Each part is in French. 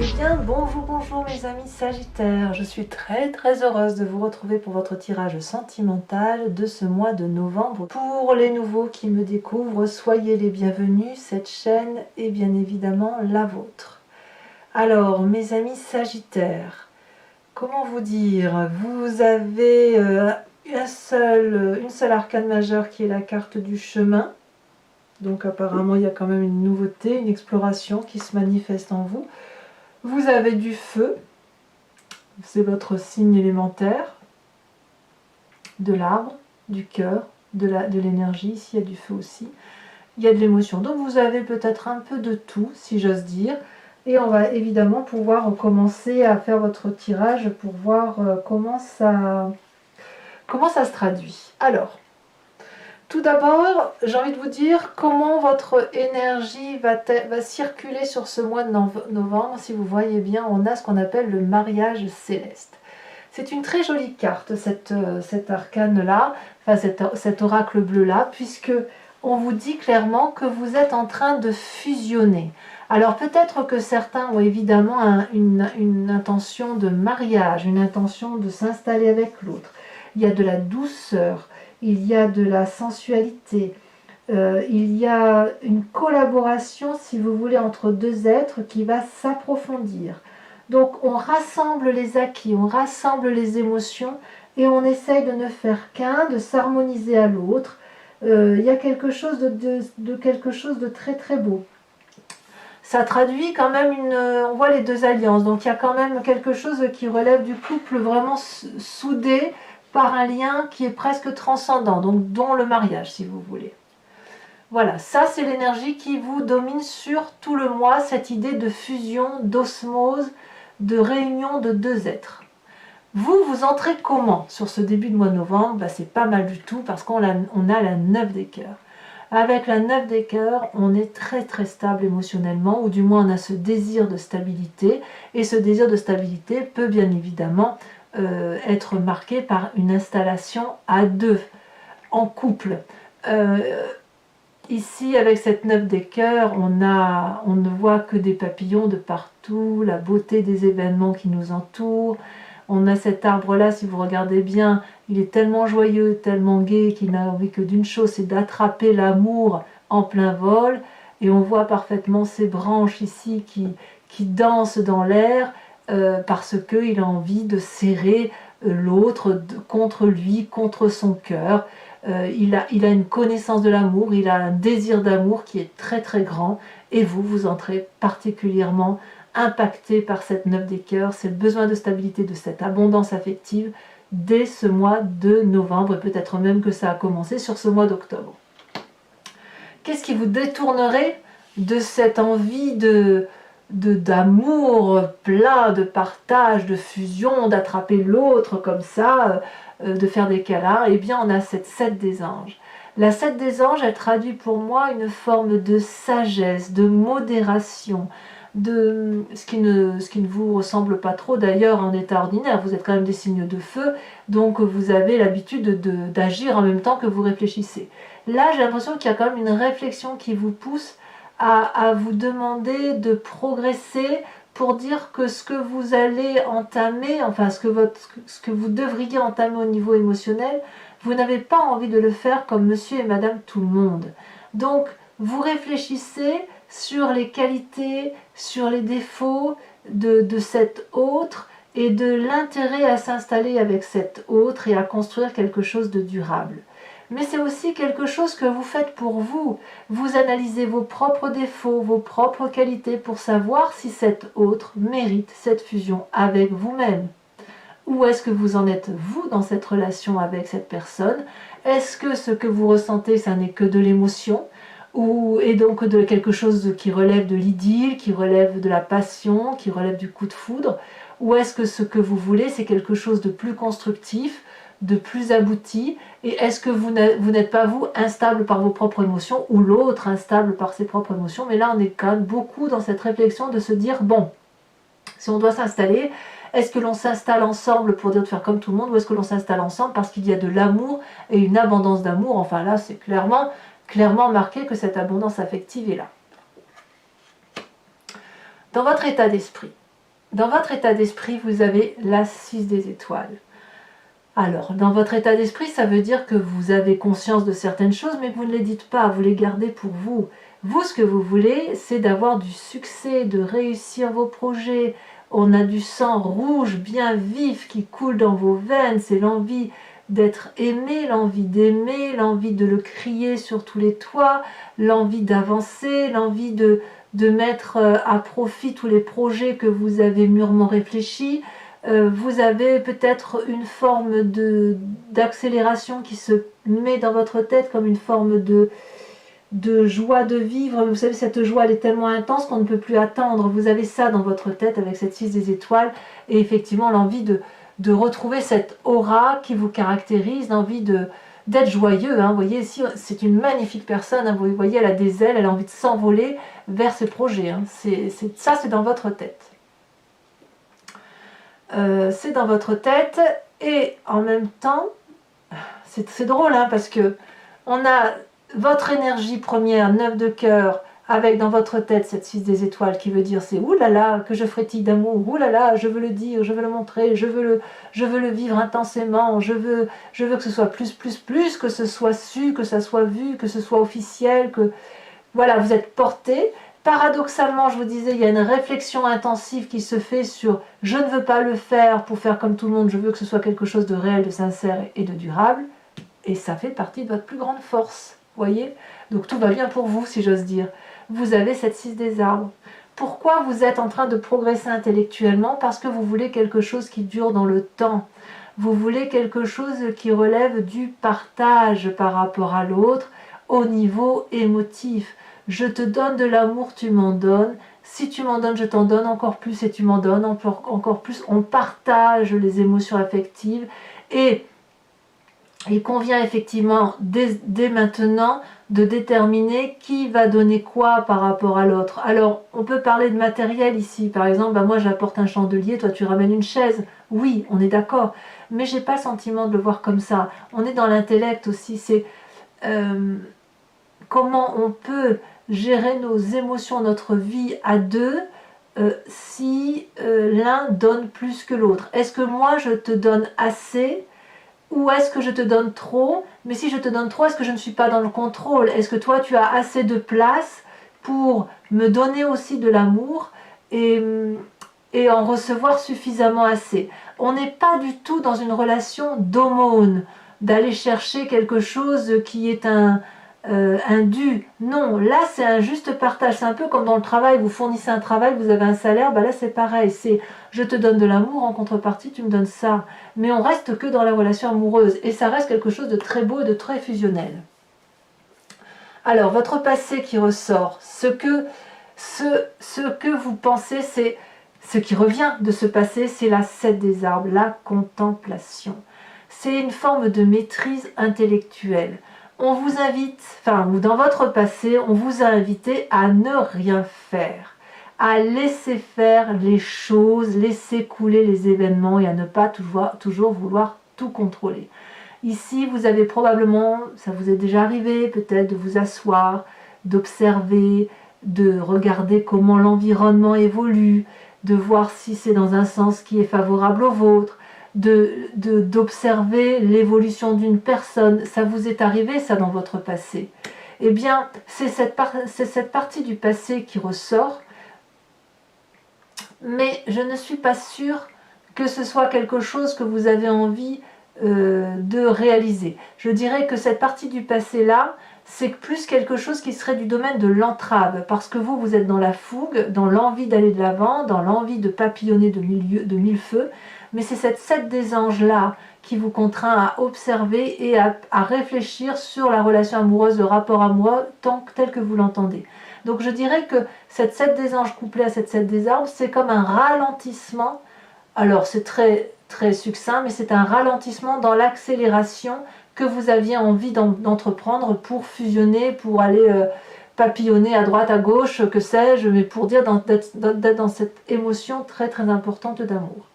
Eh bien, bonjour mes amis Sagittaires, je suis très heureuse de vous retrouver pour votre tirage sentimental de ce mois de novembre. Pour les nouveaux qui me découvrent, soyez les bienvenus, cette chaîne est bien évidemment la vôtre. Alors, mes amis Sagittaires, comment vous dire, vous avez une seule arcane majeure qui est la carte du chemin. Donc apparemment, il y a quand même une nouveauté, une exploration qui se manifeste en vous. Vous avez du feu, c'est votre signe élémentaire, de l'arbre, du cœur, de l'énergie, ici il y a du feu aussi. Il y a de l'émotion, donc vous avez peut-être un peu de tout, si j'ose dire. Et on va évidemment pouvoir commencer à faire votre tirage pour voir comment ça se traduit. Alors, tout d'abord, j'ai envie de vous dire comment votre énergie va circuler sur ce mois de novembre. Si vous voyez bien, on a ce qu'on appelle le mariage céleste. C'est une très jolie carte, cet arcane-là, enfin cet oracle bleu-là, puisque on vous dit clairement que vous êtes en train de fusionner. Alors peut-être que certains ont évidemment une intention de mariage, une intention de s'installer avec l'autre. Il y a de la douceur, il y a de la sensualité, il y a une collaboration, si vous voulez, entre deux êtres qui va s'approfondir. Donc on rassemble les acquis, on rassemble les émotions et on essaye de ne faire qu'un, de s'harmoniser à l'autre. Il y a quelque chose de très beau. Ça traduit quand même on voit les deux alliances, donc il y a quand même quelque chose qui relève du couple vraiment soudé par un lien qui est presque transcendant, donc dont le mariage si vous voulez. Voilà, ça c'est l'énergie qui vous domine sur tout le mois, cette idée de fusion, d'osmose, de réunion de deux êtres. Vous entrez comment sur ce début de mois de novembre? C'est pas mal du tout parce qu'on a la 9 des cœurs. Avec la 9 des cœurs, on est très stable émotionnellement, ou du moins on a ce désir de stabilité, et ce désir de stabilité peut bien évidemment être marqué par une installation à deux, en couple. Ici, avec cette 9 des cœurs, on ne voit que des papillons de partout, la beauté des événements qui nous entourent. On a cet arbre-là, si vous regardez bien, il est tellement joyeux, tellement gai qu'il n'a envie que d'une chose, c'est d'attraper l'amour en plein vol. Et on voit parfaitement ces branches ici qui dansent dans l'air parce qu'il a envie de serrer l'autre contre lui, contre son cœur. Il a une connaissance de l'amour, il a un désir d'amour qui est très grand. Et vous entrez particulièrement impacté par cette 9 des cœurs, c'est le besoin de stabilité, de cette abondance affective dès ce mois de novembre, et peut-être même que ça a commencé sur ce mois d'octobre. Qu'est-ce qui vous détournerait de cette envie d'amour plat, de partage, de fusion, d'attraper l'autre comme ça, de faire des câlins? Eh bien, on a cette 7 des anges. La 7 des anges, elle traduit pour moi une forme de sagesse, de modération, de ce qui ne vous ressemble pas trop d'ailleurs en état ordinaire. Vous êtes quand même des signes de feu, donc vous avez l'habitude d'agir en même temps que vous réfléchissez. Là, j'ai l'impression qu'il y a quand même une réflexion qui vous pousse à vous demander de progresser pour dire que ce que vous allez entamer, enfin ce que vous devriez entamer au niveau émotionnel, vous n'avez pas envie de le faire comme monsieur et madame tout le monde. Donc, vous réfléchissez sur les qualités, sur les défauts de cet autre et de l'intérêt à s'installer avec cet autre et à construire quelque chose de durable. Mais c'est aussi quelque chose que vous faites pour vous. Vous analysez vos propres défauts, vos propres qualités pour savoir si cet autre mérite cette fusion avec vous-même. Où est-ce que vous en êtes, vous, dans cette relation avec cette personne? Est-ce que ce que vous ressentez, ça n'est que de l'émotion? Et donc de quelque chose qui relève de l'idylle, qui relève de la passion, qui relève du coup de foudre? Ou est-ce que ce que vous voulez, c'est quelque chose de plus constructif, de plus abouti? Et est-ce que vous n'êtes pas, vous, instable par vos propres émotions, ou l'autre instable par ses propres émotions? Mais là, on est quand même beaucoup dans cette réflexion de se dire, bon, si on doit s'installer, est-ce que l'on s'installe ensemble pour dire de faire comme tout le monde, ou est-ce que l'on s'installe ensemble parce qu'il y a de l'amour et une abondance d'amour? Enfin là, c'est clairement marqué que cette abondance affective est là. Dans votre état d'esprit, Dans votre état d'esprit, vous avez la 6 des étoiles. Alors, dans votre état d'esprit, ça veut dire que vous avez conscience de certaines choses, mais vous ne les dites pas, vous les gardez pour vous. Vous, ce que vous voulez, c'est d'avoir du succès, de réussir vos projets. On a du sang rouge bien vif qui coule dans vos veines, c'est l'envie d'être aimé, l'envie d'aimer, l'envie de le crier sur tous les toits, l'envie d'avancer, l'envie de mettre à profit tous les projets que vous avez mûrement réfléchis. Vous avez peut-être une forme d'accélération qui se met dans votre tête comme une forme de joie de vivre. Vous savez, cette joie elle est tellement intense qu'on ne peut plus attendre. Vous avez ça dans votre tête avec cette 6 des étoiles et effectivement l'envie de retrouver cette aura qui vous caractérise, l'envie d'être joyeux. Vous voyez ici, c'est une magnifique personne. Vous voyez, elle a des ailes, elle a envie de s'envoler vers ses projets. Ça, c'est dans votre tête. C'est dans votre tête et en même temps, c'est drôle parce que on a votre énergie première, 9 de cœur, avec dans votre tête cette 6 des étoiles qui veut dire c'est oulala que je frétille d'amour, oulala je veux le dire, je veux le montrer, je veux le vivre intensément, je veux que ce soit plus, que ce soit su, que ça soit vu, que ce soit officiel, que voilà, vous êtes porté. Paradoxalement, je vous disais, il y a une réflexion intensive qui se fait sur « je ne veux pas le faire pour faire comme tout le monde, je veux que ce soit quelque chose de réel, de sincère et de durable ». Et ça fait partie de votre plus grande force, voyez. Donc tout va bien pour vous, si j'ose dire. Vous avez cette 6 des arbres. Pourquoi vous êtes en train de progresser intellectuellement? Parce que vous voulez quelque chose qui dure dans le temps. Vous voulez quelque chose qui relève du partage par rapport à l'autre au niveau émotif. Je te donne de l'amour, tu m'en donnes. Si tu m'en donnes, je t'en donne encore plus et tu m'en donnes encore plus. On partage les émotions affectives et il convient effectivement dès maintenant de déterminer qui va donner quoi par rapport à l'autre. Alors, on peut parler de matériel ici. Par exemple, moi j'apporte un chandelier, toi tu ramènes une chaise. Oui, on est d'accord. Mais j'ai pas le sentiment de le voir comme ça. On est dans l'intellect aussi. C'est comment on peut gérer nos émotions, notre vie à deux, si l'un donne plus que l'autre. Est-ce que moi je te donne assez ou est-ce que je te donne trop? Mais si je te donne trop, est-ce que je ne suis pas dans le contrôle? Est-ce que toi tu as assez de place pour me donner aussi de l'amour et en recevoir suffisamment assez? On n'est pas du tout dans une relation d'aumône, d'aller chercher quelque chose qui est un dû. Non, là c'est un juste partage. C'est un peu comme dans le travail, vous fournissez un travail, vous avez un salaire, là c'est pareil, c'est je te donne de l'amour, en contrepartie tu me donnes ça. Mais on reste que dans la relation amoureuse et ça reste quelque chose de très beau et de très fusionnel. Alors votre passé qui ressort, ce que vous pensez, c'est ce qui revient de ce passé, c'est la 7 des arbres, la contemplation. C'est une forme de maîtrise intellectuelle. On vous invite, ou dans votre passé, on vous a invité à ne rien faire, à laisser faire les choses, laisser couler les événements et à ne pas toujours vouloir tout contrôler. Ici, vous avez probablement, ça vous est déjà arrivé peut-être de vous asseoir, d'observer, de regarder comment l'environnement évolue, de voir si c'est dans un sens qui est favorable au vôtre, d'observer l'évolution d'une personne. Ça vous est arrivé ça dans votre passé? Eh bien, c'est cette partie du passé qui ressort, mais je ne suis pas sûre que ce soit quelque chose que vous avez envie de réaliser. Je dirais que cette partie du passé là, c'est plus quelque chose qui serait du domaine de l'entrave, parce que vous êtes dans la fougue, dans l'envie d'aller de l'avant, dans l'envie de papillonner de mille feux, mais c'est cette 7 des anges là qui vous contraint à observer et à réfléchir sur la relation amoureuse, le rapport amoureux tel que vous l'entendez. Donc je dirais que cette 7 des anges couplée à cette 7 des arbres, c'est comme un ralentissement. Alors c'est très succinct, mais c'est un ralentissement dans l'accélération que vous aviez envie d'entreprendre pour fusionner, pour aller papillonner à droite, à gauche, que sais-je, mais pour dire d'être dans cette émotion très importante d'amour.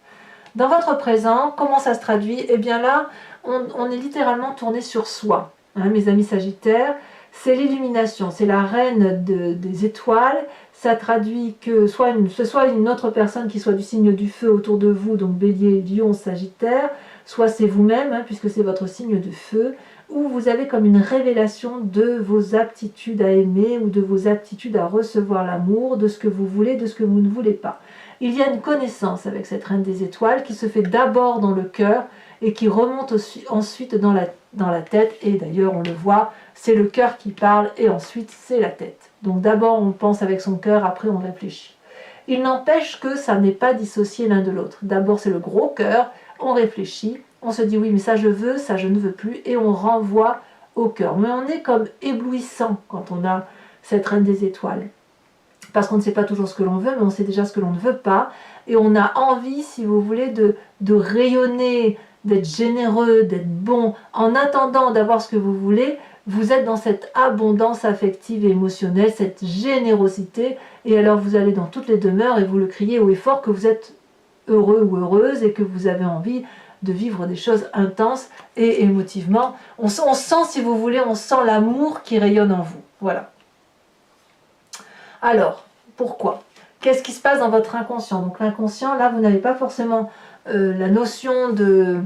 Dans votre présent, comment ça se traduit? Eh bien là, on est littéralement tourné sur soi. Mes amis Sagittaires, c'est l'illumination, c'est la reine des étoiles, ça traduit que ce soit une autre personne qui soit du signe du feu autour de vous, donc Bélier, Lion, Sagittaire, soit c'est vous-même, hein, puisque c'est votre signe de feu, où vous avez comme une révélation de vos aptitudes à aimer ou de vos aptitudes à recevoir l'amour, de ce que vous voulez, de ce que vous ne voulez pas. Il y a une connaissance avec cette reine des étoiles qui se fait d'abord dans le cœur et qui remonte ensuite dans la tête, et d'ailleurs on le voit, c'est le cœur qui parle et ensuite c'est la tête. Donc d'abord on pense avec son cœur, après on réfléchit. Il n'empêche que ça n'est pas dissocié l'un de l'autre. D'abord c'est le gros cœur, on réfléchit, on se dit oui mais ça je veux, ça je ne veux plus, et on renvoie au cœur. Mais on est comme éblouissant quand on a cette reine des étoiles. Parce qu'on ne sait pas toujours ce que l'on veut, mais on sait déjà ce que l'on ne veut pas. Et on a envie, si vous voulez, de rayonner, d'être généreux, d'être bon. En attendant d'avoir ce que vous voulez, vous êtes dans cette abondance affective et émotionnelle, cette générosité. Et alors vous allez dans toutes les demeures et vous le criez haut et fort que vous êtes heureux ou heureuse et que vous avez envie de vivre des choses intenses et émotivement. On sent, si vous voulez, on sent l'amour qui rayonne en vous. Voilà. Alors, pourquoi? Qu'est-ce qui se passe dans votre inconscient? Donc l'inconscient, là, vous n'avez pas forcément la notion de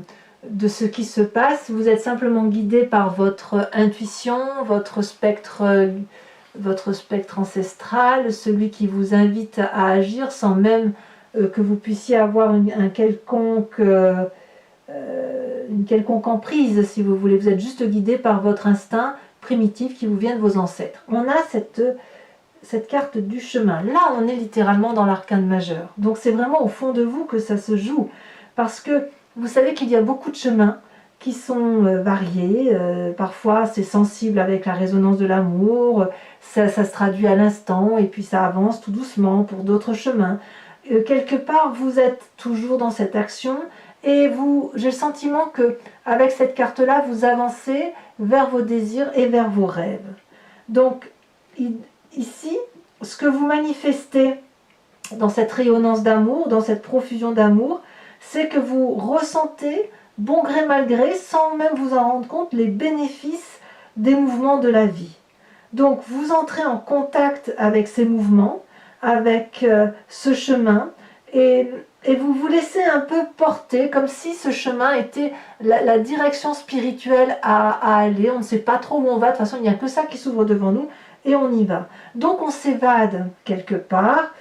ce qui se passe. Vous êtes simplement guidé par votre intuition, votre spectre ancestral, celui qui vous invite à agir sans même que vous puissiez avoir une quelconque emprise, si vous voulez. Vous êtes juste guidé par votre instinct primitif qui vous vient de vos ancêtres. On a cette carte du chemin. Là, on est littéralement dans l'arcane majeur. Donc c'est vraiment au fond de vous que ça se joue. Parce que vous savez qu'il y a beaucoup de chemins qui sont variés. Parfois, c'est sensible avec la résonance de l'amour. Ça se traduit à l'instant et puis ça avance tout doucement pour d'autres chemins. Quelque part, vous êtes toujours dans cette action et j'ai le sentiment que avec cette carte-là, vous avancez vers vos désirs et vers vos rêves. Donc, ici, ce que vous manifestez dans cette rayonnance d'amour, dans cette profusion d'amour, c'est que vous ressentez, bon gré mal gré, sans même vous en rendre compte, les bénéfices des mouvements de la vie. Donc vous entrez en contact avec ces mouvements, avec ce chemin, et vous vous laissez un peu porter, comme si ce chemin était la direction spirituelle à aller. On ne sait pas trop où on va, de toute façon il n'y a que ça qui s'ouvre devant nous, et on y va. Donc on s'évade quelque part,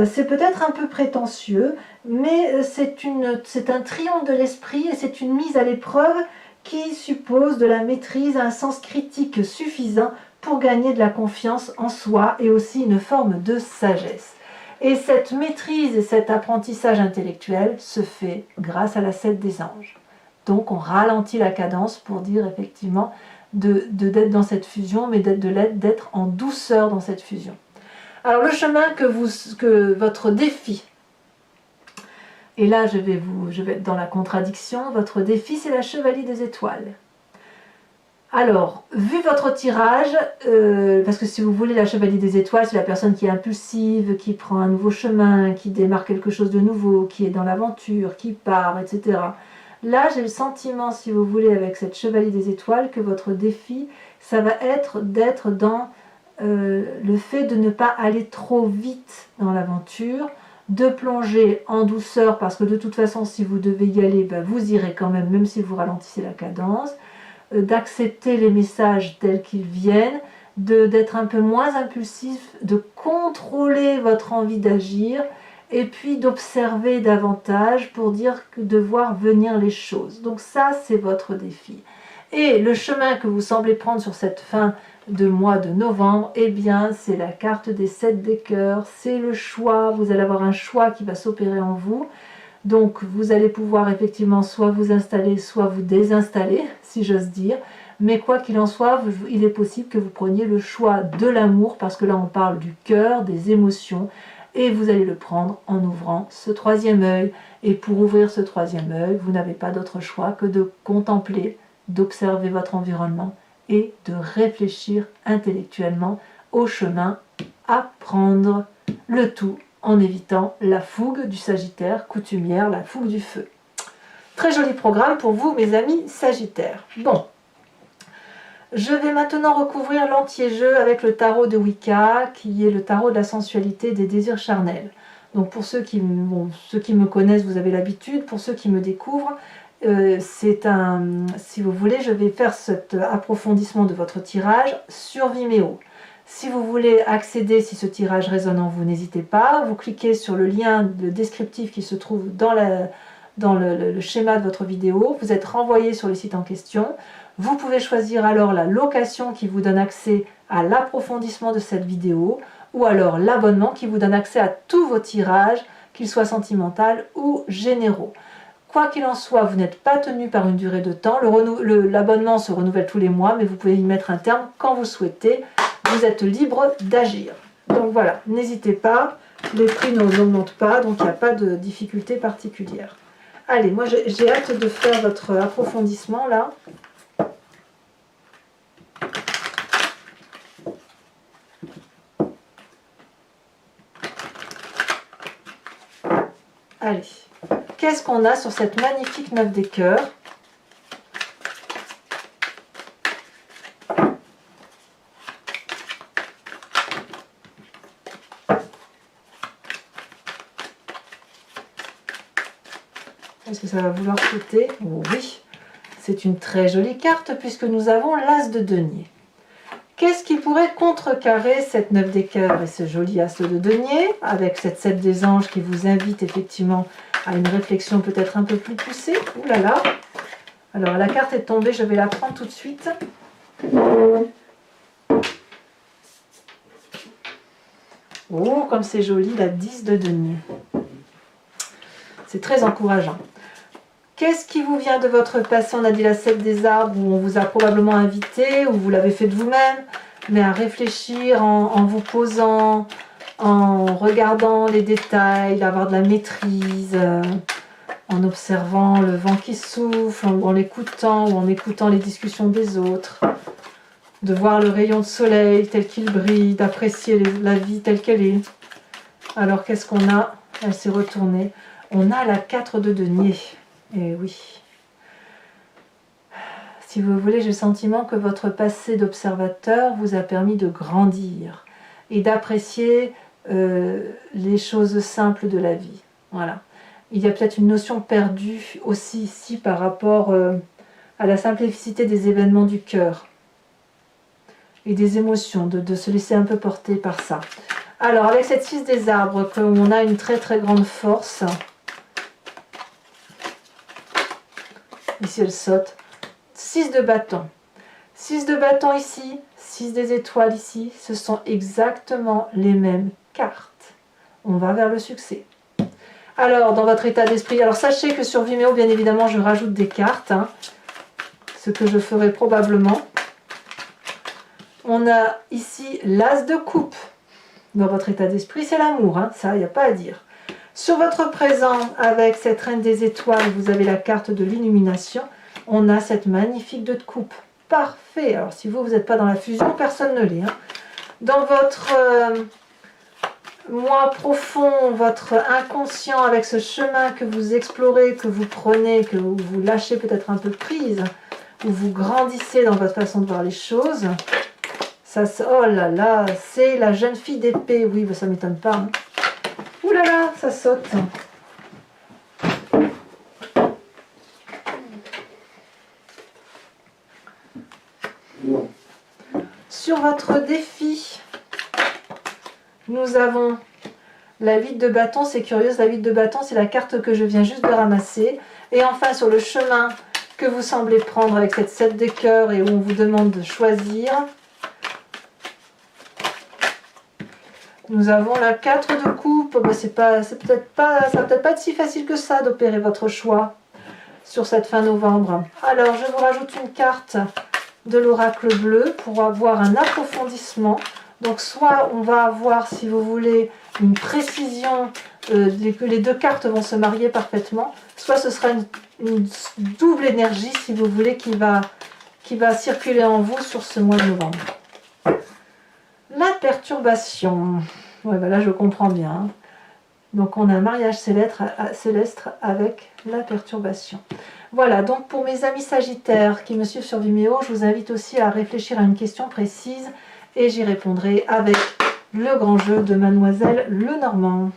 c'est peut-être un peu prétentieux, mais c'est un triomphe de l'esprit et c'est une mise à l'épreuve qui suppose de la maîtrise, un sens critique suffisant pour gagner de la confiance en soi et aussi une forme de sagesse. Et cette maîtrise et cet apprentissage intellectuel se fait grâce à la 7 des anges. Donc on ralentit la cadence pour dire effectivement d'être dans cette fusion, mais d'être en douceur dans cette fusion. Alors le chemin que votre défi, et là je vais être dans la contradiction, votre défi c'est la chevalier des étoiles. Alors, vu votre tirage, parce que si vous voulez la chevalier des étoiles, c'est la personne qui est impulsive, qui prend un nouveau chemin, qui démarre quelque chose de nouveau, qui est dans l'aventure, qui part, etc. Là, j'ai le sentiment, si vous voulez, avec cette chevalier des étoiles, que votre défi, ça va être d'être dans le fait de ne pas aller trop vite dans l'aventure, de plonger en douceur, parce que de toute façon, si vous devez y aller, ben, vous irez quand même si vous ralentissez la cadence, d'accepter les messages tels qu'ils viennent, d'être un peu moins impulsif, de contrôler votre envie d'agir, et puis d'observer davantage pour de voir venir les choses. Donc ça, c'est votre défi. Et le chemin que vous semblez prendre sur cette fin de mois de novembre, eh bien, c'est la carte des 7 des cœurs, c'est le choix, vous allez avoir un choix qui va s'opérer en vous. Donc, vous allez pouvoir effectivement soit vous installer, soit vous désinstaller, si j'ose dire. Mais quoi qu'il en soit, il est possible que vous preniez le choix de l'amour, parce que là, on parle du cœur, des émotions, et vous allez le prendre en ouvrant ce 3e œil. Et pour ouvrir ce 3e œil, vous n'avez pas d'autre choix que de contempler, d'observer votre environnement et de réfléchir intellectuellement au chemin à prendre, le tout en évitant la fougue du Sagittaire coutumière, la fougue du feu. Très joli programme pour vous, mes amis Sagittaires. Bon, Je vais maintenant recouvrir l'anti-jeu avec le tarot de Wicca, qui est le tarot de la sensualité et des désirs charnels. Donc pour ceux qui me connaissent, vous avez l'habitude. Pour ceux qui me découvrent, si vous voulez, je vais faire cet approfondissement de votre tirage sur Vimeo. Si vous voulez accéder, si ce tirage résonne en vous, n'hésitez pas. Vous cliquez sur le lien de descriptif qui se trouve dans le schéma de votre vidéo. Vous êtes renvoyé sur le site en question. Vous pouvez choisir alors la location qui vous donne accès à l'approfondissement de cette vidéo ou alors l'abonnement qui vous donne accès à tous vos tirages, qu'ils soient sentimentaux ou généraux. Quoi qu'il en soit, vous n'êtes pas tenu par une durée de temps. L'abonnement se renouvelle tous les mois, mais vous pouvez y mettre un terme quand vous souhaitez. Vous êtes libre d'agir. Donc voilà, n'hésitez pas, les prix n'augmentent pas, donc il n'y a pas de difficulté particulière. Allez, moi j'ai hâte de faire votre approfondissement là. Allez, qu'est-ce qu'on a sur cette magnifique 9 des cœurs? Est-ce que ça va vouloir sauter? Oui, c'est une très jolie carte puisque nous avons l'As de denier. Qu'est-ce qui pourrait contrecarrer cette 9 des cœurs et ce joli As de denier avec cette 7 des anges qui vous invite effectivement à une réflexion peut-être un peu plus poussée? Ouh là là! Alors la carte est tombée, je vais la prendre tout de suite. Oh, comme c'est joli, la 10 de denier. C'est très encourageant. Qu'est-ce qui vous vient de votre passé? On a dit la 7 des arbres, où on vous a probablement invité, ou vous l'avez fait de vous-même, mais à réfléchir en vous posant, en regardant les détails, avoir de la maîtrise, en observant le vent qui souffle, ou en l'écoutant, ou en écoutant les discussions des autres, de voir le rayon de soleil tel qu'il brille, d'apprécier la vie telle qu'elle est. Alors qu'est-ce qu'on a? Elle s'est retournée. On a la 4 de denier. Et oui. Si vous voulez, j'ai le sentiment que votre passé d'observateur vous a permis de grandir et d'apprécier les choses simples de la vie. Voilà. Il y a peut-être une notion perdue aussi ici par rapport à la simplicité des événements du cœur et des émotions, de se laisser un peu porter par ça. Alors, avec cette 6 des arbres, on a une très très grande force. Ici, elle saute. 6 de bâton. 6 de bâton ici, 6 des étoiles ici. Ce sont exactement les mêmes cartes. On va vers le succès. Alors, dans votre état d'esprit, alors sachez que sur Vimeo, bien évidemment, je rajoute des cartes. Hein, ce que je ferai probablement. On a ici l'As de coupe. Dans votre état d'esprit, c'est l'amour. Hein, ça, il n'y a pas à dire. Sur votre présent, avec cette reine des étoiles, vous avez la carte de l'illumination. On a cette magnifique 2 de coupe. Parfait. Alors, si vous n'êtes pas dans la fusion, personne ne l'est. Hein. Dans votre moi profond, votre inconscient, avec ce chemin que vous explorez, que vous prenez, que vous lâchez peut-être un peu prise, où vous grandissez dans votre façon de voir les choses. Ça, oh là là, c'est la jeune fille d'épée. Oui, ça ne m'étonne pas. Hein. Ouh là là, ça saute. Sur votre défi, nous avons la 8 de bâton. C'est curieux, la 8 de bâton, c'est la carte que je viens juste de ramasser. Et enfin, sur le chemin que vous semblez prendre avec cette 7 de cœur et où on vous demande de choisir, nous avons la 4 de coupe. Ben, ça va peut-être pas être si facile que ça d'opérer votre choix sur cette fin novembre. Alors, je vous rajoute une carte de l'oracle bleu pour avoir un approfondissement. Donc, soit on va avoir, si vous voulez, une précision que les 2 cartes vont se marier parfaitement, soit ce sera une double énergie, si vous voulez, qui va circuler en vous sur ce mois de novembre. La perturbation. Ouais, ben là, je comprends bien. Donc on a un mariage céleste avec la perturbation. Voilà, donc pour mes amis Sagittaires qui me suivent sur Vimeo, je vous invite aussi à réfléchir à une question précise et j'y répondrai avec le grand jeu de Mademoiselle Lenormand.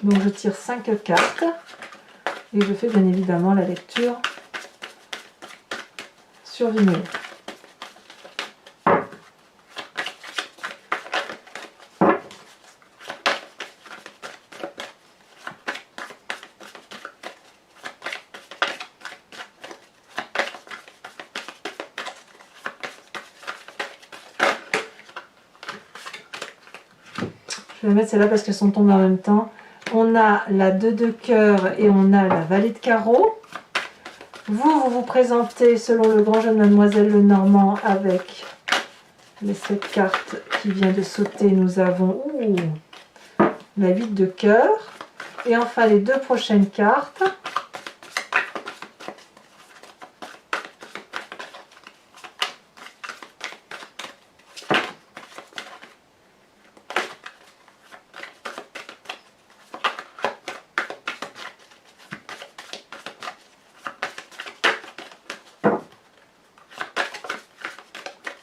Donc je tire 5 cartes et je fais bien évidemment la lecture sur Vimeo. Je vais mettre celle-là parce qu'elles sont tombées en même temps. On a la 2 de cœur et on a la valet de carreau. Vous vous présentez selon le grand jeu de Mademoiselle Lenormand avec les 7 cartes qui vient de sauter. Nous avons la 8 de cœur. Et enfin les 2 prochaines cartes.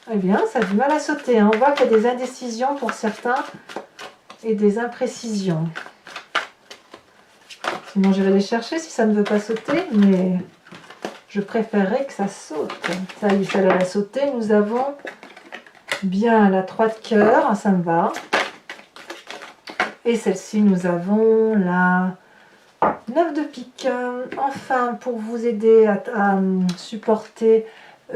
Eh bien, ça a du mal à sauter. On voit qu'il y a des indécisions pour certains et des imprécisions. Sinon, j'irai les chercher si ça ne veut pas sauter, mais je préférerais que ça saute. Ça y est, celle-là a sauté. Nous avons bien la 3 de cœur, ça me va. Et celle-ci, nous avons la 9 de pique. Enfin, pour vous aider à supporter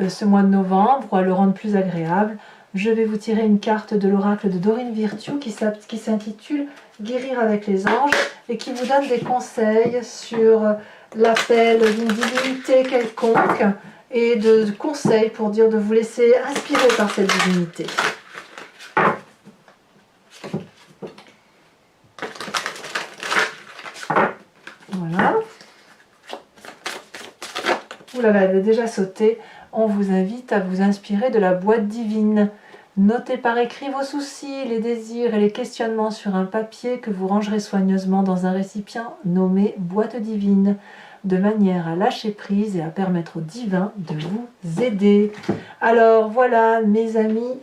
ce mois de novembre, ou à le rendre plus agréable, je vais vous tirer une carte de l'oracle de Dorine Virtue qui s'intitule Guérir avec les anges et qui vous donne des conseils sur l'appel d'une divinité quelconque et de conseils pour dire de vous laisser inspirer par cette divinité. Voilà. Ouh là là, elle a déjà sauté. On vous invite à vous inspirer de la boîte divine. Notez par écrit vos soucis, les désirs et les questionnements sur un papier que vous rangerez soigneusement dans un récipient nommé boîte divine, de manière à lâcher prise et à permettre au divin de vous aider. Alors voilà mes amis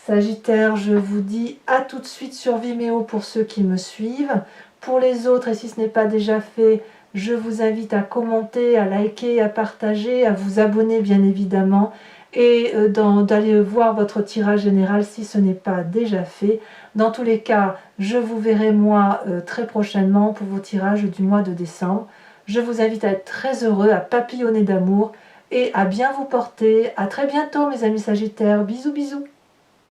Sagittaires, je vous dis à tout de suite sur Vimeo pour ceux qui me suivent. Pour les autres, et si ce n'est pas déjà fait, je vous invite à commenter, à liker, à partager, à vous abonner bien évidemment et d'aller voir votre tirage général si ce n'est pas déjà fait. Dans tous les cas, je vous verrai moi très prochainement pour vos tirages du mois de décembre. Je vous invite à être très heureux, à papillonner d'amour et à bien vous porter. À très bientôt mes amis Sagittaires. Bisous bisous.